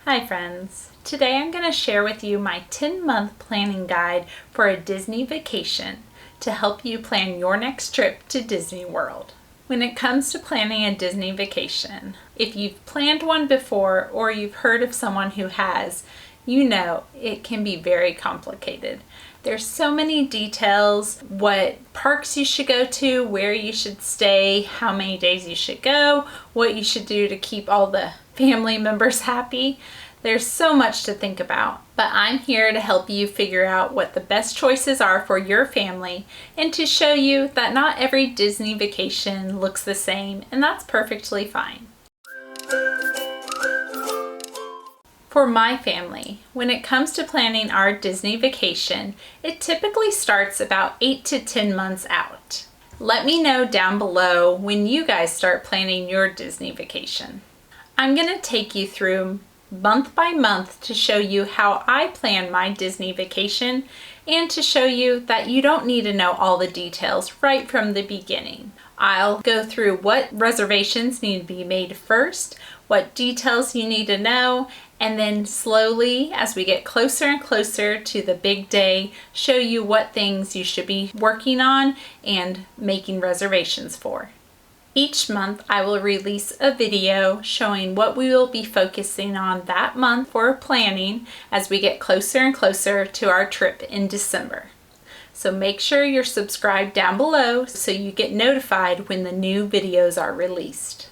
Hi friends! Today I'm going to share with you my 10-month planning guide for a Disney vacation to help you plan your next trip to Disney World. When it comes to planning a Disney vacation, if you've planned one before or you've heard of someone who has, you know it can be very complicated. There's so many details, what parks you should go to, where you should stay, how many days you should go, what you should do to keep all the family members happy. There's so much to think about, but I'm here to help you figure out what the best choices are for your family and to show you that not every Disney vacation looks the same, and that's perfectly fine. For my family, when it comes to planning our Disney vacation, it typically starts about 8 to 10 months out. Let me know down below when you guys start planning your Disney vacation. I'm going to take you through month by month to show you how I plan my Disney vacation and to show you that you don't need to know all the details right from the beginning. I'll go through what reservations need to be made first, what details you need to know, and then slowly, as we get closer and closer to the big day, show you what things you should be working on and making reservations for. Each month, I will release a video showing what we will be focusing on that month for planning as we get closer and closer to our trip in December. So make sure you're subscribed down below so you get notified when the new videos are released.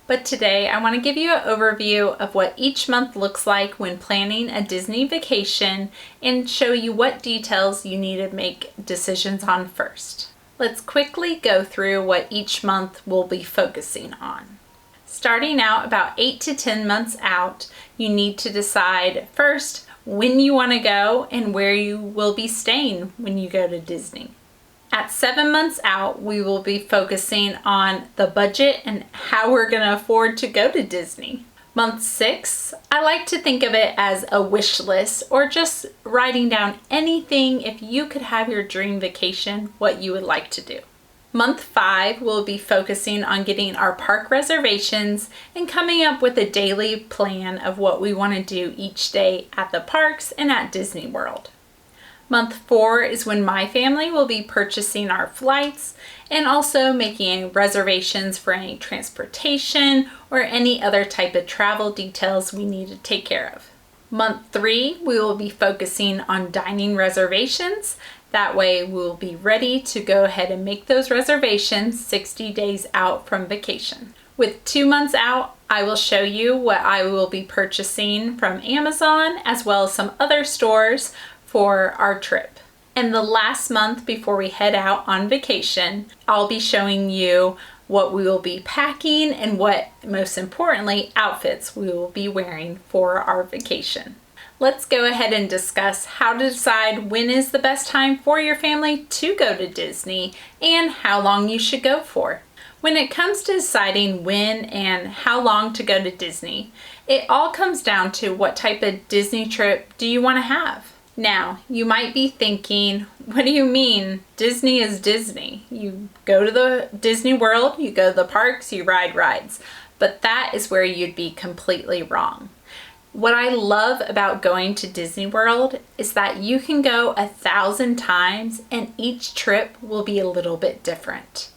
But today I want to give you an overview of what each month looks like when planning a Disney vacation and show you what details you need to make decisions on first. Let's quickly go through what each month we'll be focusing on. Starting out about 8 to 10 months out, you need to decide first when you want to go and where you will be staying when you go to Disney. At 7 months out, we will be focusing on the budget and how we're going to afford to go to Disney. Month 6, I like to think of it as a wish list or just writing down anything if you could have your dream vacation, what you would like to do. Month 5, we'll be focusing on getting our park reservations and coming up with a daily plan of what we want to do each day at the parks and at Disney World. Month 4 is when my family will be purchasing our flights and also making reservations for any transportation or any other type of travel details we need to take care of. Month 3, we will be focusing on dining reservations. That way we will be ready to go ahead and make those reservations 60 days out from vacation. With 2 months out, I will show you what I will be purchasing from Amazon as well as some other stores for our trip. And the last month before we head out on vacation, I'll be showing you what we will be packing and what, most importantly, outfits we will be wearing for our vacation. Let's go ahead and discuss how to decide when is the best time for your family to go to Disney and how long you should go for. When it comes to deciding when and how long to go to Disney, it all comes down to what type of Disney trip do you want to have. Now, you might be thinking, what do you mean? Disney is Disney. You go to the Disney World, you go to the parks, you ride rides. But that is where you'd be completely wrong. What I love about going to Disney World is that you can go 1,000 times and each trip will be a little bit different.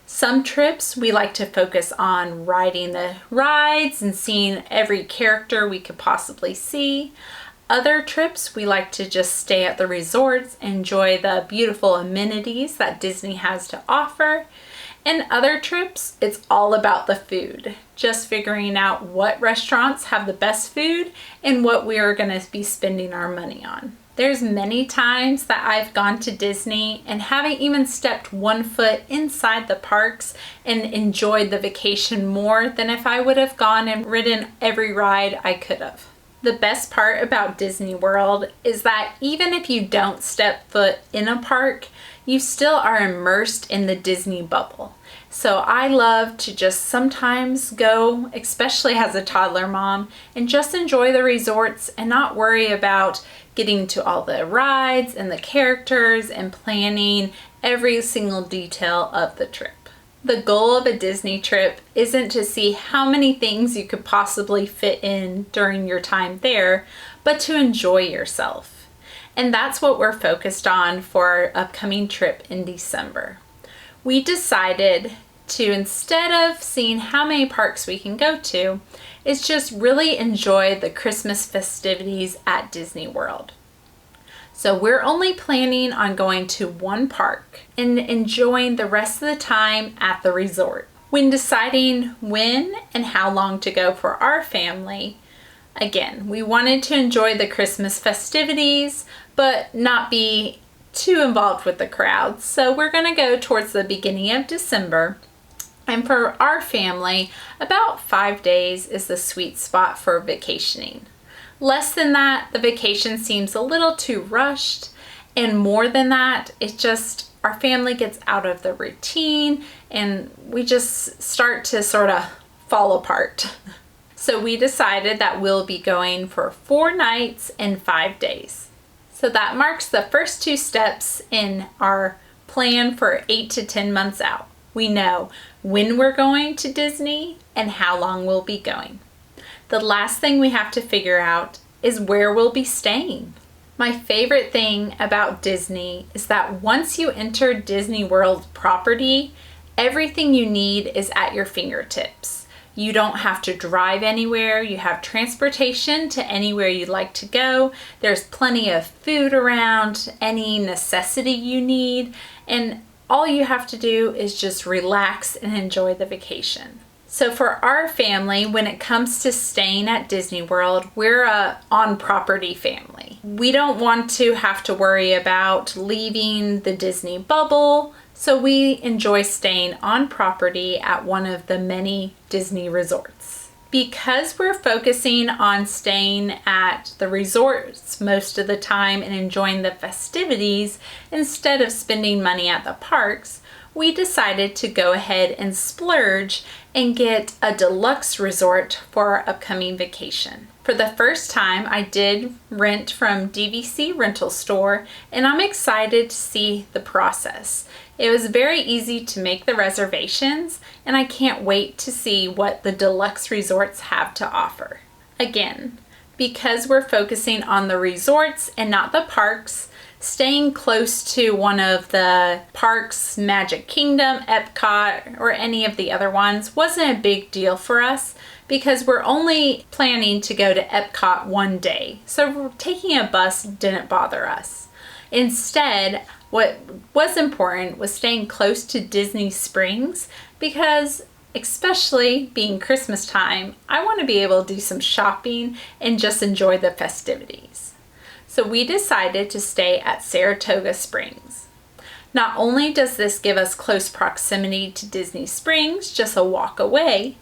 Some trips we like to focus on riding the rides and seeing every character we could possibly see. Other trips, we like to just stay at the resorts, enjoy the beautiful amenities that Disney has to offer. And other trips, it's all about the food. Just figuring out what restaurants have the best food and what we are going to be spending our money on. There's many times that I've gone to Disney and haven't even stepped one foot inside the parks and enjoyed the vacation more than if I would have gone and ridden every ride I could have. The best part about Disney World is that even if you don't step foot in a park, you still are immersed in the Disney bubble. So I love to just sometimes go, especially as a toddler mom, and just enjoy the resorts and not worry about getting to all the rides and the characters and planning every single detail of the trip. The goal of a Disney trip isn't to see how many things you could possibly fit in during your time there, but to enjoy yourself. And that's what we're focused on for our upcoming trip in December. We decided to, instead of seeing how many parks we can go to, is just really enjoy the Christmas festivities at Disney World. So we're only planning on going to one park and enjoying the rest of the time at the resort. When deciding when and how long to go for our family, again, we wanted to enjoy the Christmas festivities, but not be too involved with the crowds. So we're going to go towards the beginning of December. And for our family, about 5 days is the sweet spot for vacationing. Less than that, the vacation seems a little too rushed. And more than that, it just, our family gets out of the routine and we just start to sort of fall apart. So we decided that we'll be going for 4 nights and 5 days. So that marks the first 2 steps in our plan for 8 to 10 months out. We know when we're going to Disney and how long we'll be going. The last thing we have to figure out is where we'll be staying. My favorite thing about Disney is that once you enter Disney World property, everything you need is at your fingertips. You don't have to drive anywhere. You have transportation to anywhere you'd like to go. There's plenty of food around, any necessity you need, and all you have to do is just relax and enjoy the vacation. So for our family, when it comes to staying at Disney World, we're a on-property family. We don't want to have to worry about leaving the Disney bubble, so we enjoy staying on property at one of the many Disney resorts. Because we're focusing on staying at the resorts most of the time and enjoying the festivities instead of spending money at the parks, we decided to go ahead and splurge and get a deluxe resort for our upcoming vacation. For the first time, I did rent from DVC Rental Store, and I'm excited to see the process. It was very easy to make the reservations, and I can't wait to see what the deluxe resorts have to offer. Again, because we're focusing on the resorts and not the parks, staying close to one of the parks, Magic Kingdom, Epcot, or any of the other ones wasn't a big deal for us because we're only planning to go to Epcot one day. So taking a bus didn't bother us. Instead, what was important was staying close to Disney Springs because, especially being Christmas time, I want to be able to do some shopping and just enjoy the festivities. So we decided to stay at Saratoga Springs. Not only does this give us close proximity to Disney Springs, just a walk away,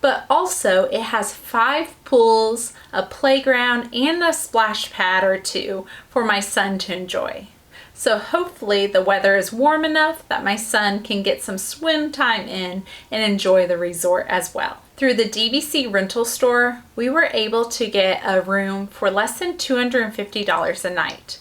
but also it has 5 pools, a playground, and a splash pad or 2 for my son to enjoy. So hopefully the weather is warm enough that my son can get some swim time in and enjoy the resort as well. Through the DVC Rental Store, we were able to get a room for less than $250 a night,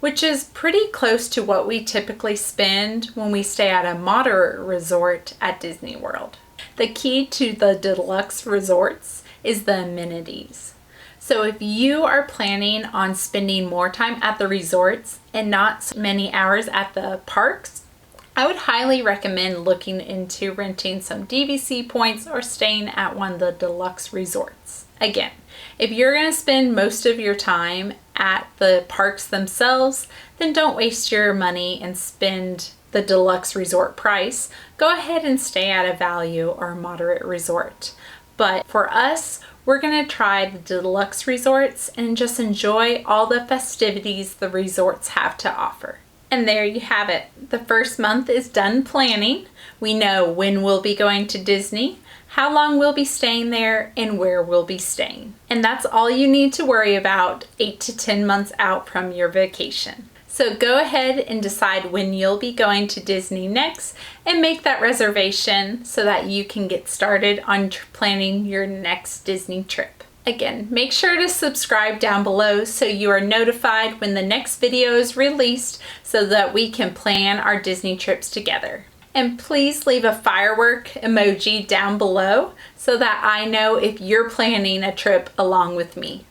which is pretty close to what we typically spend when we stay at a moderate resort at Disney World. The key to the deluxe resorts is the amenities. So if you are planning on spending more time at the resorts and not many hours at the parks, I would highly recommend looking into renting some DVC points or staying at one of the deluxe resorts. Again, if you're going to spend most of your time at the parks themselves, then don't waste your money and spend the deluxe resort price. Go ahead and stay at a value or moderate resort. But for us, we're going to try the deluxe resorts and just enjoy all the festivities the resorts have to offer. And there you have it. The first month is done planning. We know when we'll be going to Disney, how long we'll be staying there, and where we'll be staying. And that's all you need to worry about 8 to 10 months out from your vacation. So go ahead and decide when you'll be going to Disney next and make that reservation so that you can get started on planning your next Disney trip. Again, make sure to subscribe down below so you are notified when the next video is released so that we can plan our Disney trips together. And please leave a firework emoji down below so that I know if you're planning a trip along with me.